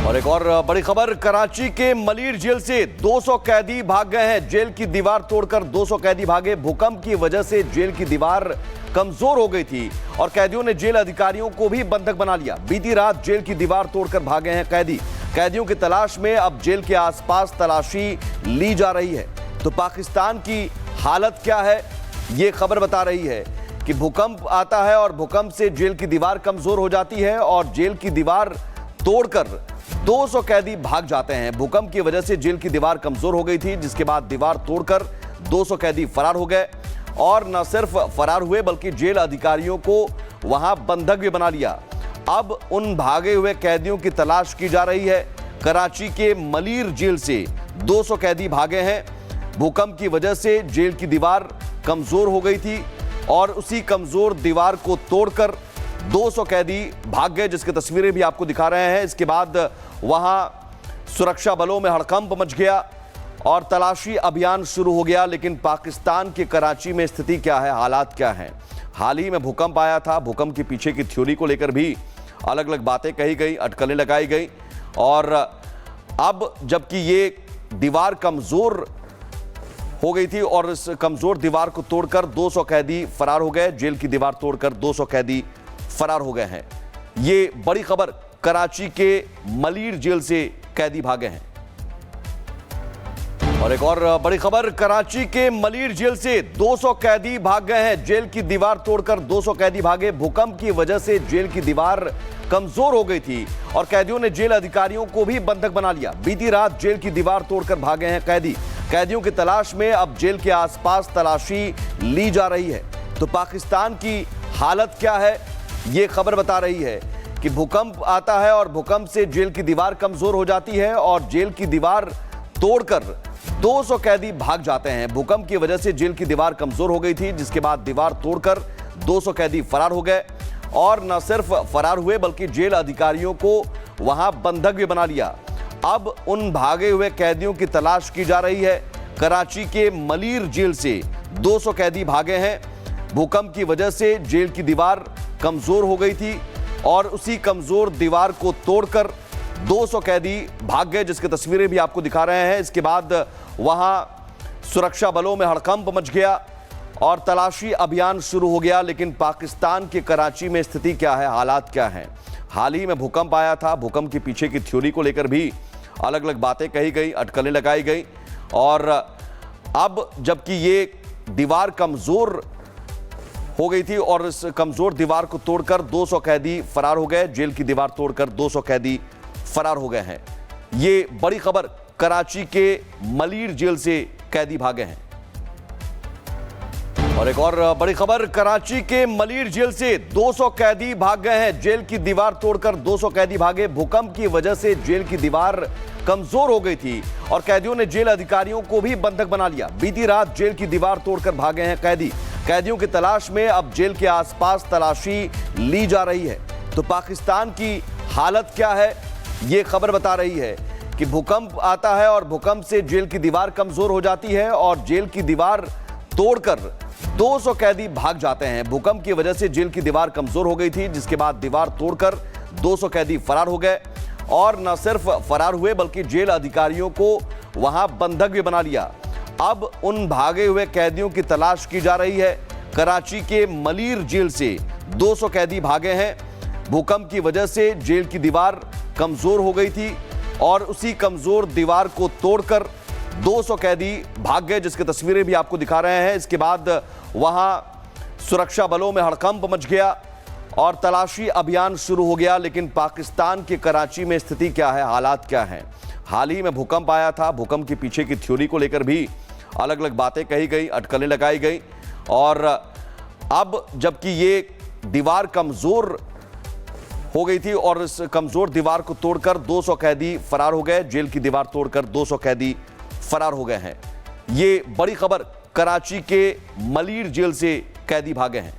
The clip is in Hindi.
और एक और बड़ी खबर, कराची के मलीर जेल से 200 कैदी भाग गए हैं। जेल की दीवार तोड़कर 200 कैदी भागे। भूकंप की वजह से जेल की दीवार कमजोर हो गई थी और कैदियों ने जेल अधिकारियों को भी बंधक बना लिया। बीती रात जेल की दीवार तोड़कर भागे हैं कैदी। कैदियों की तलाश में अब जेल के आसपास तलाशी ली जा रही है। तो पाकिस्तान की हालत क्या है, ये खबर बता रही है कि भूकंप आता है और भूकंप से जेल की दीवार कमजोर हो जाती है और जेल की दीवार तोड़कर 200 कैदी भाग जाते हैं। भूकंप की वजह से जेल की दीवार कमजोर हो गई थी, जिसके बाद दीवार तोड़कर 200 कैदी फरार हो गए और न सिर्फ फरार हुए बल्कि जेल अधिकारियों को वहां बंधक भी बना लिया। अब उन भागे हुए कैदियों की तलाश की जा रही है। कराची के मलीर जेल से 200 कैदी भागे हैं। भूकंप की वजह से जेल की दीवार कमजोर हो गई थी और उसी कमजोर दीवार को तोड़कर 200 कैदी भाग गए, जिसकी तस्वीरें भी आपको दिखा रहे हैं। इसके बाद वहां सुरक्षा बलों में हड़कंप मच गया और तलाशी अभियान शुरू हो गया। लेकिन पाकिस्तान के कराची में स्थिति क्या है, हालात क्या हैं? हाल ही में भूकंप आया था। भूकंप के पीछे की थ्योरी को लेकर भी अलग अलग बातें कही गई, अटकलें लगाई गई और अब जबकि ये दीवार कमजोर हो गई थी और इस कमजोर दीवार को तोड़कर 200 कैदी फरार हो गए। जेल की दीवार तोड़कर 200 कैदी फरार हो गए हैं। ये बड़ी खबर, कराची के मलीर जेल से कैदी भागे हैं। और एक और बड़ी खबर, कराची के मलीर जेल से 200 कैदी भाग गए हैं। जेल की दीवार तोड़कर 200 कैदी भागे। भूकंप की वजह से जेल की दीवार कमजोर हो गई थी और कैदियों ने जेल अधिकारियों को भी बंधक बना लिया। बीती रात जेल की दीवार तोड़कर भागे हैं कैदी। कैदियों की तलाश में अब जेल के आसपास तलाशी ली जा रही है। तो पाकिस्तान की हालत क्या है, ये खबर बता रही है कि भूकंप आता है और भूकंप से जेल की दीवार कमजोर हो जाती है और जेल की दीवार तोड़कर 200 कैदी भाग जाते हैं। भूकंप की वजह से जेल की दीवार कमजोर हो गई थी, जिसके बाद दीवार तोड़कर 200 कैदी फरार हो गए और न सिर्फ फरार हुए बल्कि जेल अधिकारियों को वहां बंधक भी बना लिया। अब उन भागे हुए कैदियों की तलाश की जा रही है। कराची के मलीर जेल से 200 कैदी भागे हैं। भूकंप की वजह से जेल की दीवार कमजोर हो गई थी और उसी कमजोर दीवार को तोड़कर 200 कैदी भाग गए, जिसकी तस्वीरें भी आपको दिखा रहे हैं। इसके बाद वहां सुरक्षा बलों में हड़कंप मच गया और तलाशी अभियान शुरू हो गया। लेकिन पाकिस्तान के कराची में स्थिति क्या है, हालात क्या हैं? हाल ही में भूकंप आया था। भूकंप के पीछे की थ्योरी को लेकर भी अलग अलग बातें कही गई, अटकलें लगाई गई और अब जबकि ये दीवार कमजोर हो गई थी और इस कमजोर दीवार को तोड़कर 200 कैदी फरार हो गए। जेल की दीवार तोड़कर 200 कैदी फरार हो गए हैं। ये बड़ी खबर, कराची के मलीर जेल से कैदी भागे हैं। और एक और बड़ी खबर, कराची के मलीर जेल से 200 कैदी भाग गए हैं। जेल की दीवार तोड़कर 200 कैदी भागे। भूकंप की वजह से जेल की दीवार कमजोर हो गई थी और कैदियों ने जेल अधिकारियों को भी बंधक बना लिया। बीती रात जेल की दीवार तोड़कर भागे हैं कैदी। कैदियों की तलाश में अब जेल के आसपास तलाशी ली जा रही है। तो पाकिस्तान की हालत क्या है, ये खबर बता रही है कि भूकंप आता है और भूकंप से जेल की दीवार कमजोर हो जाती है और जेल की दीवार तोड़कर 200 कैदी भाग जाते हैं। भूकंप की वजह से जेल की दीवार कमजोर हो गई थी, जिसके बाद दीवार तोड़कर 200 कैदी फरार हो गए और न सिर्फ फरार हुए बल्कि जेल अधिकारियों को वहां बंधक भी बना लिया। अब उन भागे हुए कैदियों की तलाश की जा रही है। कराची के मलीर जेल से 200 कैदी भागे हैं। भूकंप की वजह से जेल की दीवार कमजोर हो गई थी और उसी कमजोर दीवार को तोड़कर 200 कैदी भाग गए, जिसकी तस्वीरें भी आपको दिखा रहे हैं। इसके बाद वहां सुरक्षा बलों में हड़कंप मच गया और तलाशी अभियान शुरू हो गया। लेकिन पाकिस्तान के कराची में स्थिति क्या है, हालात क्या हैं? हाल ही में भूकंप आया था। भूकंप के पीछे की थ्योरी को लेकर भी अलग अलग बातें कही गई, अटकलें लगाई गई और अब जबकि ये दीवार कमजोर हो गई थी और इस कमजोर दीवार को तोड़कर 200 कैदी फरार हो गए। जेल की दीवार तोड़कर 200 कैदी फरार हो गए हैं। ये बड़ी खबर, कराची के मलीर जेल से कैदी भागे हैं।